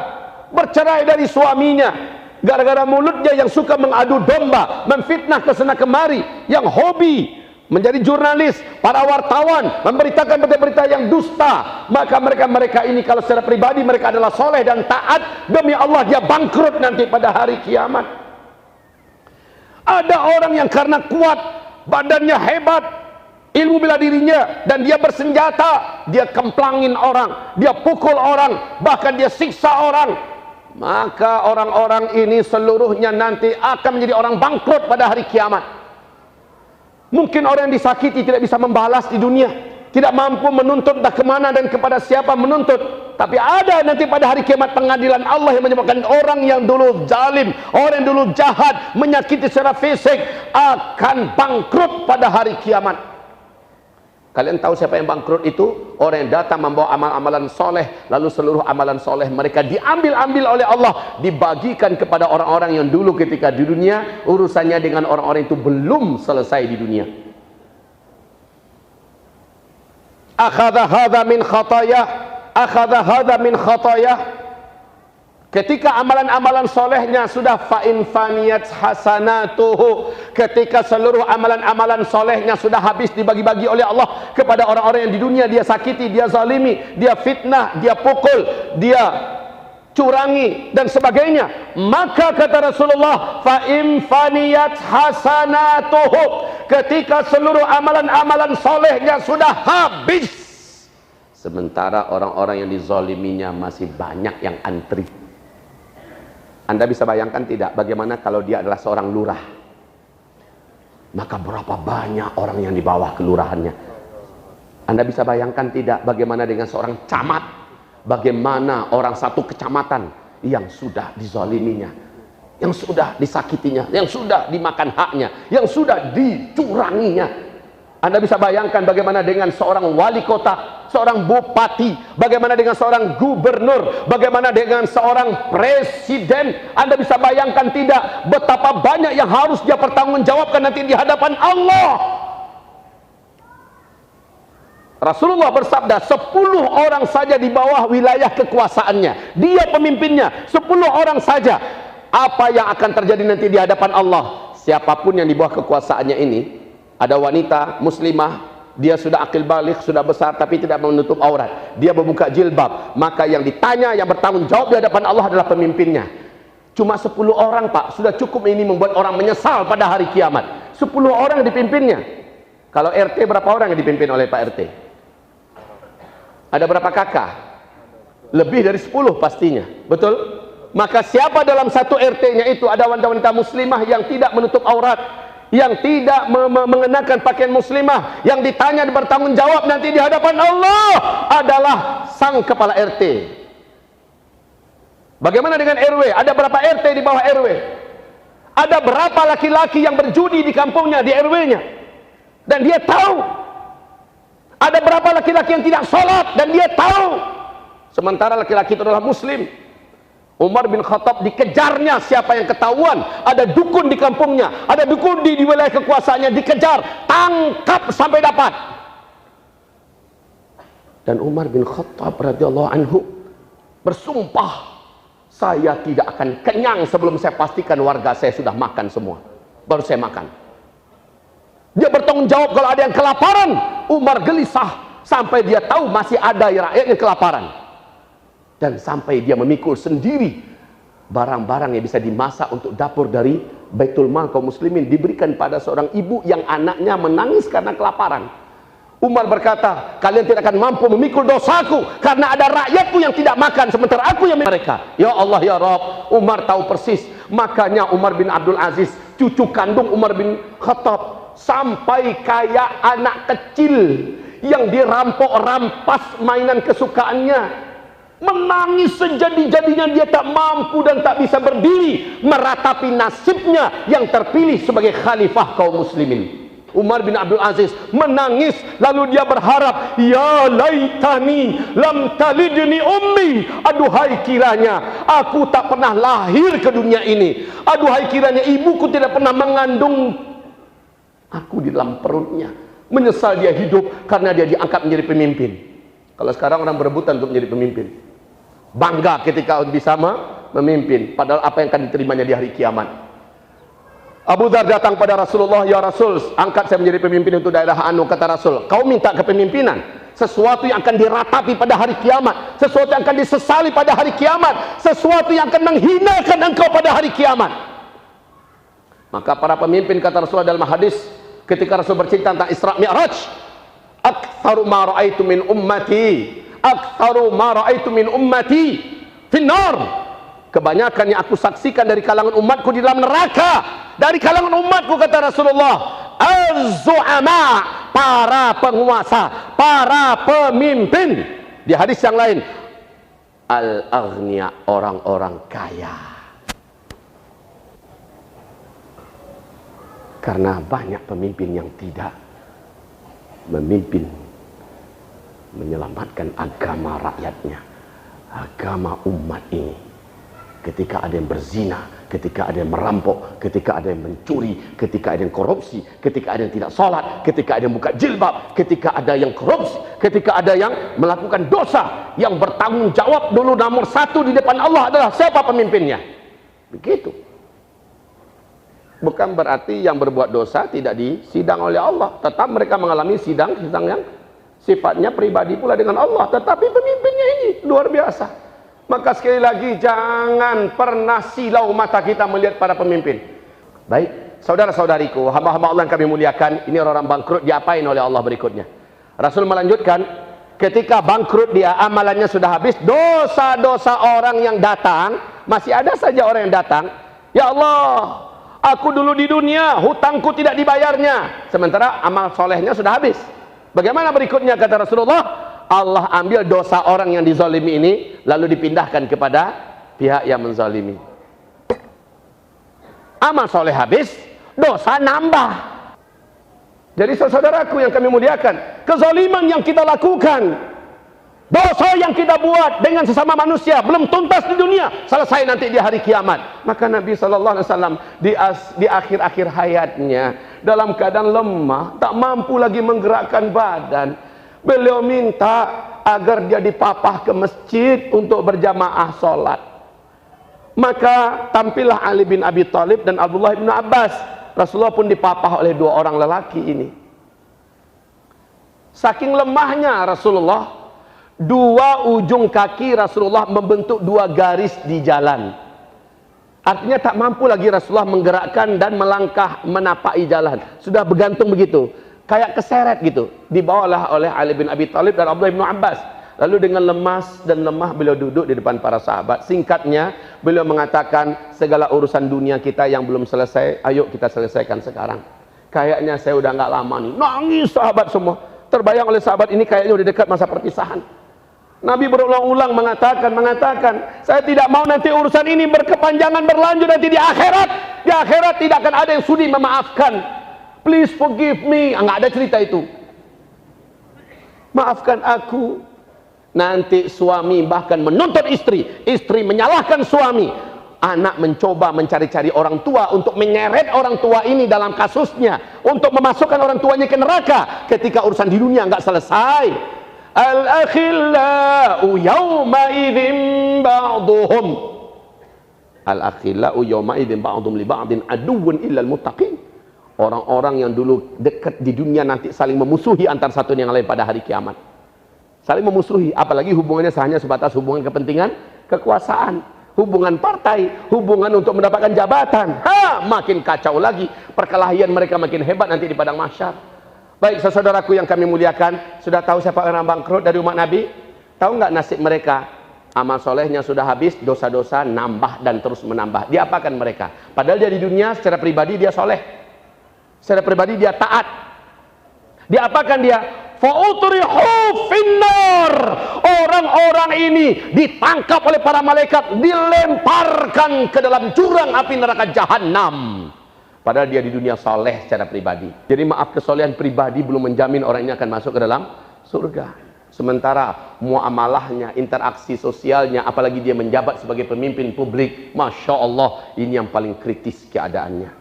bercerai dari suaminya, gara-gara mulutnya yang suka mengadu domba, memfitnah kesana kemari, yang hobi menjadi jurnalis, para wartawan, memberitakan berita-berita yang dusta. Maka mereka ini kalau secara pribadi mereka adalah soleh dan taat, demi Allah dia bangkrut nanti pada hari kiamat. Ada orang yang karena kuat, badannya hebat, ilmu bela dirinya, dan dia bersenjata, dia kemplangin orang, dia pukul orang, bahkan dia siksa orang. Maka orang-orang ini seluruhnya nanti akan menjadi orang bangkrut pada hari kiamat. Mungkin orang yang disakiti tidak bisa membalas di dunia, tidak mampu menuntut dah kemana dan kepada siapa menuntut. Tapi ada nanti pada hari kiamat pengadilan Allah yang menyebabkan orang yang dulu zalim, orang yang dulu jahat, menyakiti secara fisik, akan bangkrut pada hari kiamat. Kalian tahu siapa yang bangkrut itu? Orang yang datang membawa amal-amalan soleh, lalu seluruh amalan soleh mereka diambil-ambil oleh Allah, dibagikan kepada orang-orang yang dulu ketika di dunia urusannya dengan orang-orang itu belum selesai di dunia. Akhadha hadha min khatayah, akhadha hadha min khatayah. Ketika amalan-amalan solehnya sudah fa'in faniyat hasanatuhu, ketika seluruh amalan-amalan solehnya sudah habis dibagi-bagi oleh Allah kepada orang-orang yang di dunia dia sakiti, dia zalimi, dia fitnah, dia pukul, dia curangi dan sebagainya, maka kata Rasulullah, fa'in faniyat hasanatuhu, ketika seluruh amalan-amalan solehnya sudah habis, sementara orang-orang yang dizaliminya masih banyak yang antri. Anda bisa bayangkan tidak bagaimana kalau dia adalah seorang lurah, maka berapa banyak orang yang di bawah kelurahannya. Anda bisa bayangkan tidak bagaimana dengan seorang camat, bagaimana orang satu kecamatan yang sudah dizaliminya, yang sudah disakitinya, yang sudah dimakan haknya, yang sudah dicuranginya. Anda bisa bayangkan bagaimana dengan seorang wali kota, seorang bupati, bagaimana dengan seorang gubernur, bagaimana dengan seorang presiden. Anda bisa bayangkan tidak betapa banyak yang harus dia pertanggungjawabkan nanti di hadapan Allah. Rasulullah bersabda, 10 orang saja di bawah wilayah kekuasaannya, dia pemimpinnya, 10 orang saja. Apa yang akan terjadi nanti di hadapan Allah? Siapapun yang di bawah kekuasaannya ini, ada wanita muslimah, dia sudah akil balik, sudah besar tapi tidak menutup aurat, dia membuka jilbab, maka yang ditanya, yang bertanggung jawab di hadapan Allah adalah pemimpinnya. Cuma 10 orang Pak, sudah cukup ini membuat orang menyesal pada hari kiamat. 10 orang dipimpinnya. Kalau RT berapa orang yang dipimpin oleh Pak RT? Ada berapa kakak? Lebih dari 10 pastinya, betul? Maka siapa dalam satu RT-nya itu ada wanita-wanita muslimah yang tidak menutup aurat, yang tidak mengenakan pakaian muslimah, yang ditanya dan bertanggung jawab nanti di hadapan Allah adalah sang kepala RT. Bagaimana dengan RW? Ada berapa RT di bawah RW? Ada berapa laki-laki yang berjudi di kampungnya, di RW-nya, dan dia tahu. Ada berapa laki-laki yang tidak sholat, dan dia tahu. Sementara laki-laki itu adalah muslim. Umar bin Khattab dikejarnya siapa yang ketahuan ada dukun di kampungnya, ada dukun di wilayah kekuasaannya, dikejar, tangkap sampai dapat. Dan Umar bin Khattab radhiyallahu anhu bersumpah, saya tidak akan kenyang sebelum saya pastikan warga saya sudah makan semua, baru saya makan. Dia bertanggung jawab kalau ada yang kelaparan. Umar gelisah sampai dia tahu masih ada rakyat yang kelaparan, dan sampai dia memikul sendiri barang-barang yang bisa dimasak untuk dapur dari Baitul Mal kaum muslimin, diberikan pada seorang ibu yang anaknya menangis karena kelaparan. Umar berkata, kalian tidak akan mampu memikul dosaku karena ada rakyatku yang tidak makan sementara aku yang mereka. Ya Allah ya Rabb, Umar tahu persis. Makanya Umar bin Abdul Aziz, cucu kandung Umar bin Khattab, sampai kayak anak kecil yang dirampok rampas mainan kesukaannya, menangis sejadi-jadinya. Dia tak mampu dan tak bisa berdiri meratapi nasibnya yang terpilih sebagai khalifah kaum muslimin. Umar bin Abdul Aziz menangis, lalu dia berharap, ya laitani lam talidni ummi, aduhai kiranya aku tak pernah lahir ke dunia ini, aduhai kiranya ibuku tidak pernah mengandung aku di dalam perutnya. Menyesal dia hidup karena dia diangkat menjadi pemimpin. Kalau sekarang orang berebutan untuk menjadi pemimpin, bangga ketika bisa memimpin, padahal apa yang akan diterimanya di hari kiamat. Abu Dzar datang pada Rasulullah, ya Rasul, angkat saya menjadi pemimpin untuk daerah Anu. Kata Rasul, kau minta kepemimpinan, sesuatu yang akan diratapi pada hari kiamat, sesuatu yang akan disesali pada hari kiamat, sesuatu yang akan menghinakan engkau pada hari kiamat. Maka para pemimpin, kata Rasulullah dalam hadis ketika Rasul bercerita tentang Isra Mi'raj, aktsaru ma ra'aitu min ummati, aktsaru ma ra'aitu min ummati finnar, kebanyakan yang aku saksikan dari kalangan umatku di dalam neraka. Dari kalangan umatku, kata Rasulullah, az-zu'ama, para penguasa, para pemimpin. Di hadis yang lain, al-aghniya, orang-orang kaya. Karena banyak pemimpin yang tidak memimpin, menyelamatkan agama rakyatnya, agama umat ini. Ketika ada yang berzina, ketika ada yang merampok, ketika ada yang mencuri, ketika ada yang korupsi, ketika ada yang tidak sholat, ketika ada yang buka jilbab, ketika ada yang korupsi, ketika ada yang melakukan dosa, yang bertanggung jawab dulu nomor satu di depan Allah adalah siapa pemimpinnya. Begitu. Bukan berarti yang berbuat dosa tidak disidang oleh Allah, tetap mereka mengalami sidang yang sifatnya pribadi pula dengan Allah, tetapi pemimpinnya ini luar biasa. Maka sekali lagi, jangan pernah silau mata kita melihat para pemimpin. Baik, saudara-saudariku, hamba-hamba Allah yang kami muliakan, ini orang-orang bangkrut, diapain oleh Allah berikutnya? Rasul melanjutkan, ketika bangkrut dia, amalannya sudah habis, dosa-dosa orang yang datang, masih ada saja orang yang datang, ya Allah, aku dulu di dunia, hutangku tidak dibayarnya, sementara amal solehnya sudah habis. Bagaimana berikutnya, kata Rasulullah? Allah ambil dosa orang yang dizalimi ini, lalu dipindahkan kepada pihak yang menzalimi. Amal soleh habis, dosa nambah. Jadi saudaraku yang kami muliakan, kezaliman yang kita lakukan, dosa yang kita buat dengan sesama manusia, belum tuntas di dunia, selesai nanti di hari kiamat. Maka Nabi SAW di akhir-akhir hayatnya, dalam keadaan lemah, tak mampu lagi menggerakkan badan, beliau minta agar dia dipapah ke masjid untuk berjamaah sholat. Maka tampillah Ali bin Abi Thalib dan Abdullah bin Abbas. Rasulullah pun dipapah oleh dua orang lelaki ini. Saking lemahnya Rasulullah, dua ujung kaki Rasulullah membentuk dua garis di jalan. Artinya tak mampu lagi Rasulullah menggerakkan dan melangkah menapaki jalan. Sudah bergantung begitu, kayak keseret gitu. Dibawalah oleh Ali bin Abi Thalib dan Abdullah bin Abbas. Lalu dengan lemas dan lemah beliau duduk di depan para sahabat. Singkatnya beliau mengatakan, segala urusan dunia kita yang belum selesai, ayo kita selesaikan sekarang. Kayaknya saya udah nggak lama nih. Nangis sahabat semua. Terbayang oleh sahabat ini kayaknya udah dekat masa perpisahan. Nabi berulang-ulang mengatakan, saya tidak mau nanti urusan ini berkepanjangan, berlanjut nanti di akhirat. Di akhirat tidak akan ada yang sudi memaafkan. Please forgive me. Nggak ada cerita itu. Maafkan aku. Nanti suami bahkan menuntut istri, istri menyalahkan suami. Anak mencoba mencari-cari orang tua untuk menyeret orang tua ini dalam kasusnya, untuk memasukkan orang tuanya ke neraka ketika urusan di dunia nggak selesai. Al-akhillau yawma idzin ba'duhum Al-akhillau yawma idzin ba'dhum li ba'din aduwwun illal muttaqin. Orang-orang yang dulu dekat di dunia nanti saling memusuhi antar satu yang lain pada hari kiamat. Saling memusuhi, apalagi hubungannya hanya sebatas hubungan kepentingan, kekuasaan, hubungan partai, hubungan untuk mendapatkan jabatan. Makin kacau lagi, perkelahian mereka makin hebat nanti di padang mahsyar. Baik, saudaraku yang kami muliakan, sudah tahu siapa orang bangkrut dari umat Nabi? Tahu nggak nasib mereka? Amal solehnya sudah habis, dosa-dosa nambah dan terus menambah. Diapakan mereka? Padahal dia di dunia secara pribadi dia soleh, secara pribadi dia taat. Diapakan dia? Fa'utrihu finnar. Orang-orang ini ditangkap oleh para malaikat, dilemparkan ke dalam jurang api neraka jahanam. Padahal dia di dunia soleh secara pribadi. Jadi maaf, kesolehan pribadi belum menjamin orang ini akan masuk ke dalam surga. Sementara muamalahnya, interaksi sosialnya, apalagi dia menjabat sebagai pemimpin publik, Masya Allah, ini yang paling kritis keadaannya.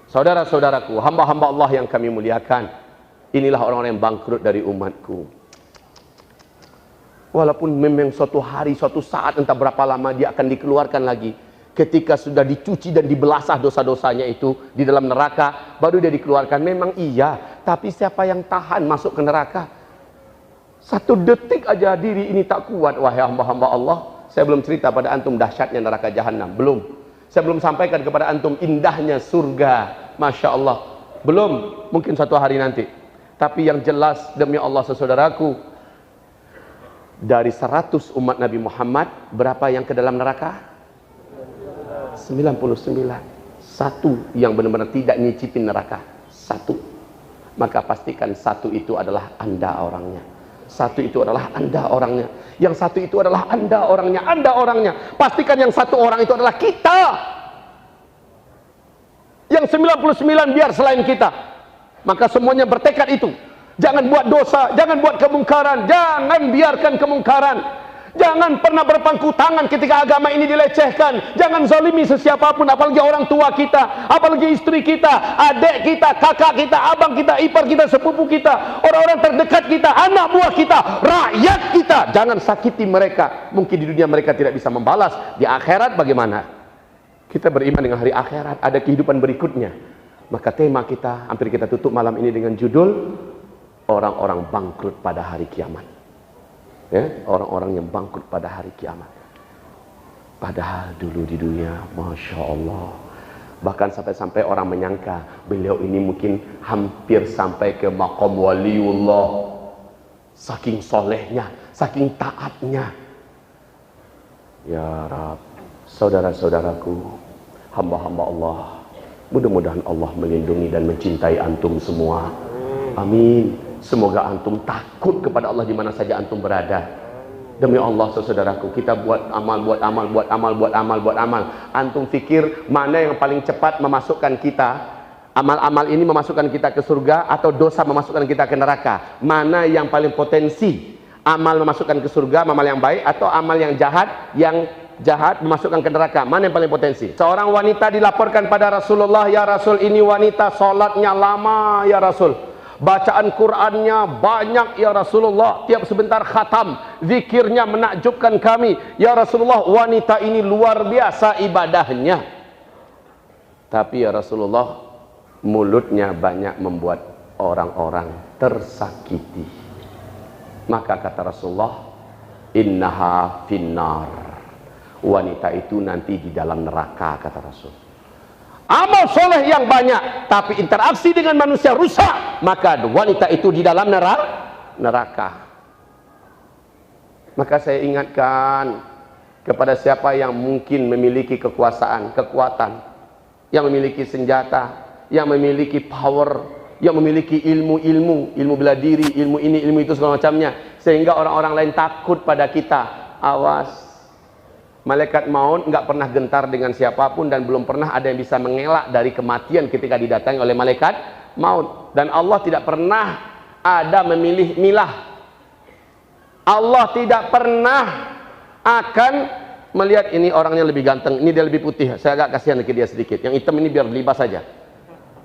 Saudara-saudaraku, hamba-hamba Allah yang kami muliakan, inilah orang-orang yang bangkrut dari umatku. Walaupun memang suatu hari, suatu saat, entah berapa lama dia akan dikeluarkan lagi. Ketika sudah dicuci dan dibelasah dosa-dosanya itu di dalam neraka, baru dia dikeluarkan. Memang iya, tapi siapa yang tahan masuk ke neraka? Satu detik aja diri ini tak kuat, wahai hamba-hamba Allah. Saya belum cerita pada antum dahsyatnya neraka jahanam, belum. Saya belum sampaikan kepada antum indahnya surga, Masya Allah. Belum, mungkin suatu hari nanti. Tapi yang jelas, demi Allah saudaraku, dari 100 umat Nabi Muhammad, berapa yang ke dalam neraka? 99. Satu yang benar-benar tidak nyicipin neraka. Satu. Maka pastikan satu itu adalah Anda orangnya. Satu itu adalah Anda orangnya. Yang satu itu adalah Anda orangnya. Anda orangnya. Pastikan yang satu orang itu adalah kita. Yang 99 biar selain kita. Maka semuanya bertekad itu. Jangan buat dosa, jangan buat kemungkaran, jangan biarkan kemungkaran. Jangan pernah berpangku tangan ketika agama ini dilecehkan. Jangan zalimi sesiapapun, apalagi orang tua kita, apalagi istri kita, adik kita, kakak kita, abang kita, ipar kita, sepupu kita, orang-orang terdekat kita, anak buah kita, rakyat kita. Jangan sakiti mereka. Mungkin di dunia mereka tidak bisa membalas. Di akhirat bagaimana? Kita beriman dengan hari akhirat, ada kehidupan berikutnya. Maka tema kita, hampir kita tutup malam ini dengan judul orang-orang bangkrut pada hari kiamat. Ya, orang-orang yang bangkrut pada hari kiamat. Padahal dulu di dunia, Masya Allah, bahkan sampai-sampai orang menyangka beliau ini mungkin hampir sampai ke maqam waliullah, saking solehnya, saking taatnya. Ya Rab, saudara-saudaraku, hamba-hamba Allah, mudah-mudahan Allah melindungi dan mencintai antum semua. Amin. Semoga antum takut kepada Allah di mana saja antum berada. Demi Allah, saudaraku, kita buat amal, buat amal, buat amal, buat amal, buat amal. Antum fikir mana yang paling cepat memasukkan kita, amal-amal ini memasukkan kita ke surga atau dosa memasukkan kita ke neraka? Mana yang paling potensi? Amal memasukkan ke surga, amal yang baik, atau amal yang jahat memasukkan ke neraka? Mana yang paling potensi? Seorang wanita dilaporkan pada Rasulullah, ya Rasul, ini wanita sholatnya lama ya Rasul, bacaan Qur'annya banyak ya Rasulullah, tiap sebentar khatam, zikirnya menakjubkan kami ya Rasulullah, wanita ini luar biasa ibadahnya. Tapi ya Rasulullah, mulutnya banyak membuat orang-orang tersakiti. Maka kata Rasulullah, innaha finnar, wanita itu nanti di dalam neraka, kata Rasul. Amal soleh yang banyak, tapi interaksi dengan manusia rusak, maka wanita itu di dalam neraka. Maka saya ingatkan kepada siapa yang mungkin memiliki kekuasaan, kekuatan, yang memiliki senjata, yang memiliki power, yang memiliki ilmu bela diri, ilmu ini, ilmu itu segala macamnya, sehingga orang-orang lain takut pada kita. Awas, malaikat maut nggak pernah gentar dengan siapapun dan belum pernah ada yang bisa mengelak dari kematian ketika didatangi oleh malaikat maut. Dan Allah tidak pernah ada memilih milah. Allah tidak pernah akan melihat ini orangnya lebih ganteng, ini dia lebih putih, saya agak kasihan ke dia sedikit, yang hitam ini biar libas saja.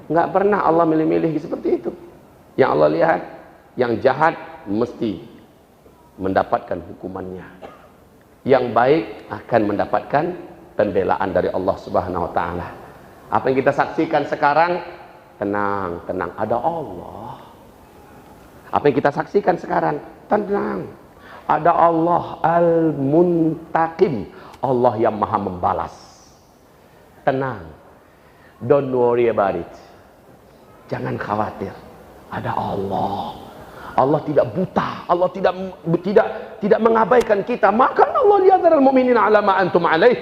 Nggak pernah Allah milih-milih seperti itu. Yang Allah lihat, yang jahat mesti mendapatkan hukumannya, yang baik akan mendapatkan pembelaan dari Allah Subhanahu wa Ta'ala. Apa yang kita saksikan sekarang, tenang, ada Allah. Apa yang kita saksikan sekarang, tenang, ada Allah Al-Muntaqim, Allah yang maha membalas. Tenang, don't worry about it. Jangan khawatir, ada Allah. Allah tidak buta, Allah tidak mengabaikan kita. Maka Allah lihat dari mu'minin ala ma antum alaih.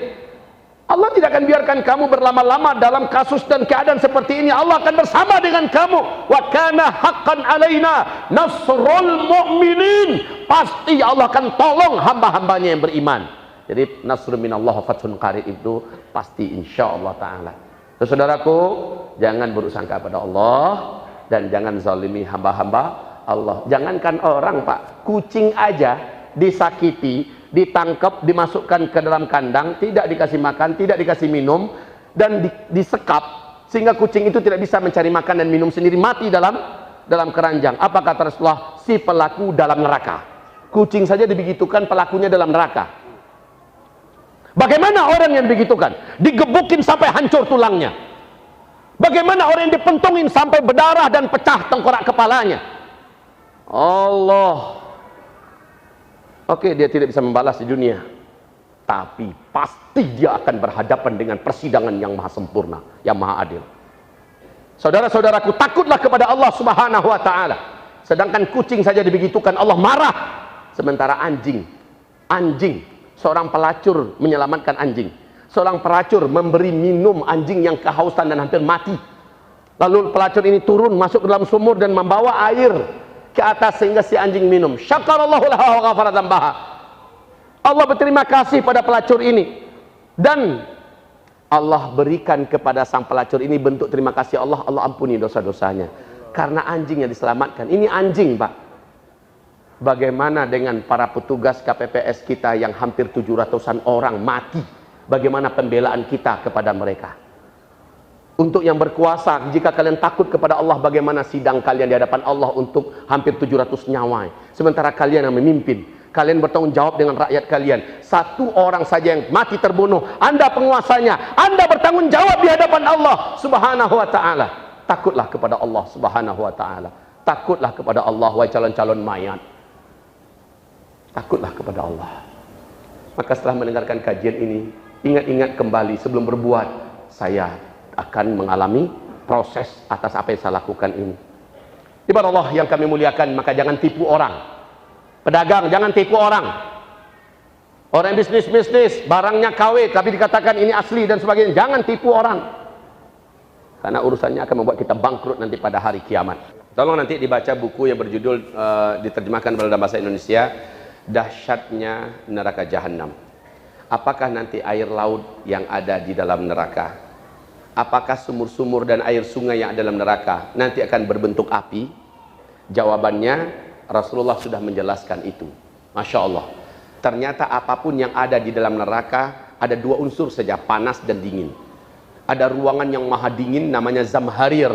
Allah tidak akan biarkan kamu berlama-lama dalam kasus dan keadaan seperti ini. Allah akan bersama dengan kamu. Wa kana haqqan alaina nasrul mu'minin. Pasti Allah akan tolong hamba-hambanya yang beriman. Jadi nasrun minallah fathun qarib itu pasti insyaallah taala. Saudaraku, jangan buruk sangka pada Allah dan jangan zalimi hamba-hamba Allah. Jangankan orang, Pak, kucing aja disakiti, ditangkap, dimasukkan ke dalam kandang, tidak dikasih makan, tidak dikasih minum, dan disekap sehingga kucing itu tidak bisa mencari makan dan minum sendiri, mati dalam keranjang. Apa kata Rasulullah? Si pelaku dalam neraka. Kucing saja dibegitukan, pelakunya dalam neraka. Bagaimana orang yang begitukan? Digebukin sampai hancur tulangnya. Bagaimana orang yang dipentungin sampai berdarah dan pecah tengkorak kepalanya? Allah. Oke, dia tidak bisa membalas di dunia, tapi pasti dia akan berhadapan dengan persidangan yang maha sempurna, yang maha adil. Saudara-saudaraku, takutlah kepada Allah Subhanahu wa Ta'ala. Sedangkan kucing saja dibegitukan, Allah marah. Sementara anjing, seorang pelacur menyelamatkan anjing. Seorang pelacur memberi minum anjing yang kehausan dan hampir mati. Lalu pelacur ini turun masuk ke dalam sumur dan membawa air ke atas sehingga si anjing minum. Syakarallahu lahu wa ghafara dzambaha. Allah berterima kasih pada pelacur ini. Dan Allah berikan kepada sang pelacur ini bentuk terima kasih Allah. Allah ampuni dosa-dosanya. Karena anjing yang diselamatkan. Ini anjing, Pak. Bagaimana dengan para petugas KPPS kita yang hampir 700-an orang mati? Bagaimana pembelaan kita kepada mereka? Untuk yang berkuasa, jika kalian takut kepada Allah, bagaimana sidang kalian di hadapan Allah untuk hampir 700 nyawa? Sementara kalian yang memimpin, kalian bertanggung jawab dengan rakyat kalian. Satu orang saja yang mati terbunuh, Anda penguasanya, Anda bertanggung jawab di hadapan Allah Subhanahu wa Ta'ala. Takutlah kepada Allah Subhanahu wa Ta'ala. Takutlah kepada Allah, wahai calon-calon mayat. Takutlah kepada Allah. Maka setelah mendengarkan kajian ini, ingat-ingat kembali sebelum berbuat, saya akan mengalami proses atas apa yang saya lakukan ini. Ibarat Allah yang kami muliakan, maka jangan tipu orang. Pedagang, jangan tipu orang. Orang bisnis, barangnya KW, tapi dikatakan ini asli dan sebagainya. Jangan tipu orang. Karena urusannya akan membuat kita bangkrut nanti pada hari kiamat. Tolong nanti dibaca buku yang berjudul, diterjemahkan dalam bahasa Indonesia, Dahsyatnya Neraka Jahanam. Apakah nanti air laut yang ada di dalam neraka, apakah sumur-sumur dan air sungai yang ada dalam neraka nanti akan berbentuk api? Jawabannya, Rasulullah sudah menjelaskan itu. Masya Allah. Ternyata apapun yang ada di dalam neraka, ada dua unsur saja, panas dan dingin. Ada ruangan yang maha dingin, namanya Zamharir.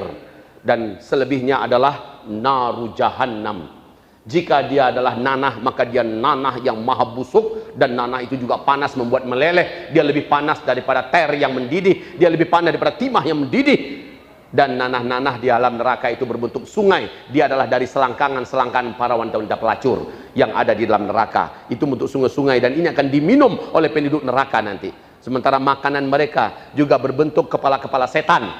Dan selebihnya adalah Naru Jahannam. Jika dia adalah nanah, maka dia nanah yang maha busuk. Dan nanah itu juga panas, membuat meleleh. Dia lebih panas daripada ter yang mendidih. Dia lebih panas daripada timah yang mendidih. Dan nanah-nanah di alam neraka itu berbentuk sungai. Dia adalah dari selangkangan-selangkangan para wanita-wanita pelacur yang ada di dalam neraka. Itu bentuk sungai-sungai, dan ini akan diminum oleh penduduk neraka nanti. Sementara makanan mereka juga berbentuk kepala-kepala setan,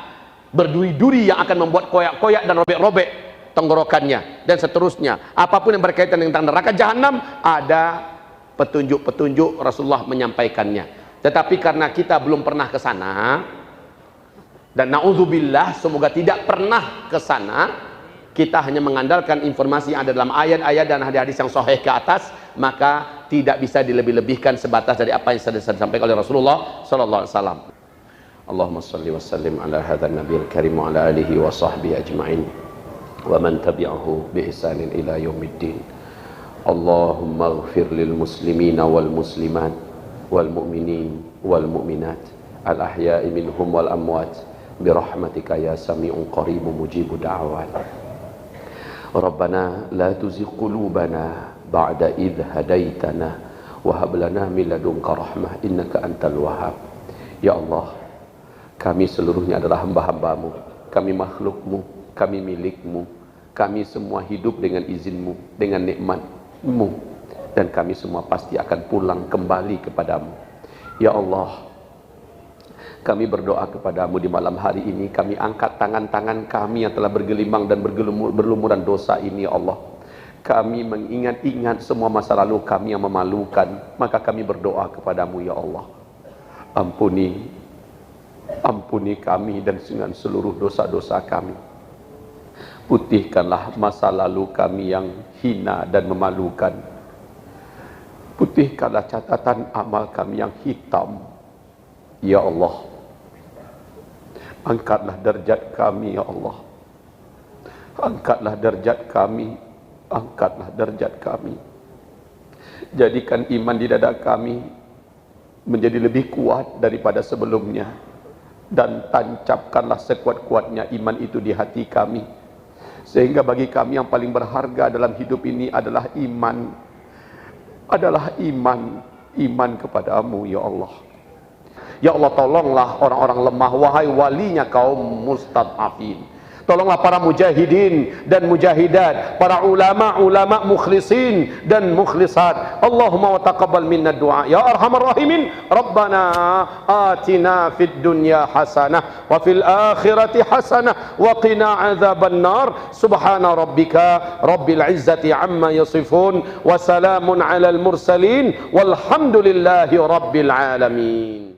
berduri-duri yang akan membuat koyak-koyak dan robek-robek tenggorokannya, dan seterusnya. Apapun yang berkaitan dengan neraka jahanam, ada petunjuk-petunjuk Rasulullah menyampaikannya. Tetapi karena kita belum pernah ke sana, dan na'udzubillah, semoga tidak pernah ke sana, kita hanya mengandalkan informasi yang ada dalam ayat-ayat dan hadis-hadis yang sahih ke atas, maka tidak bisa dilebih-lebihkan sebatas dari apa yang sudah disampaikan oleh Rasulullah sallallahu alaihi wasallam. Allahumma shalli wa sallim ala hadzal nabiyil karim wa ala alihi wa sahbihi ajma'in wa man tabi'ahu bi ihsanin ila yaumiddin. Allahumma ighfir lil muslimina wal muslimat wal mu'minin wal mu'minat al ahya'i minhum wal amwat bi rahmatika ya sami'un qaribun mujibud da'awat. Rabbana la tuzigh qulubana ba'da idh hadaitana wa hab lana min ladunka rahmah innaka antal wahhab. Ya Allah, kami seluruhnya adalah hamba-hambamu, kami makhlukmu, kami milikmu, kami semua hidup dengan izinmu, dengan nikmatmu, dan kami semua pasti akan pulang kembali kepadamu. Ya Allah, kami berdoa kepadamu di malam hari ini. Kami angkat tangan-tangan kami yang telah bergelimang dan berlumuran dosa ini, ya Allah. Kami mengingat-ingat semua masa lalu kami yang memalukan. Maka kami berdoa kepadamu, ya Allah. Ampuni kami dan dengan seluruh dosa-dosa kami. Putihkanlah masa lalu kami yang hina dan memalukan. Putihkanlah catatan amal kami yang hitam, ya Allah. Angkatlah derajat kami, ya Allah. Angkatlah derajat kami. Angkatlah derajat kami. Jadikan iman di dada kami menjadi lebih kuat daripada sebelumnya. Dan tancapkanlah sekuat-kuatnya iman itu di hati kami. Sehingga bagi kami yang paling berharga dalam hidup ini adalah iman. Adalah iman. Iman kepadamu, ya Allah. Ya Allah, tolonglah orang-orang lemah, wahai walinya kaum mustad'afin. Tolonglah para mujahidin dan mujahidat, para ulama mukhlisin dan mukhlisat. Allahumma wa taqabbal minna du'a ya arhamar rahimin. Rabbana atina fid dunya hasanah wa fil akhirati hasanah wa qina adzaban nar. Subhana rabbika rabbil izzati amma yasifun wa salamun alal mursalin walhamdulillahi rabbil alamin.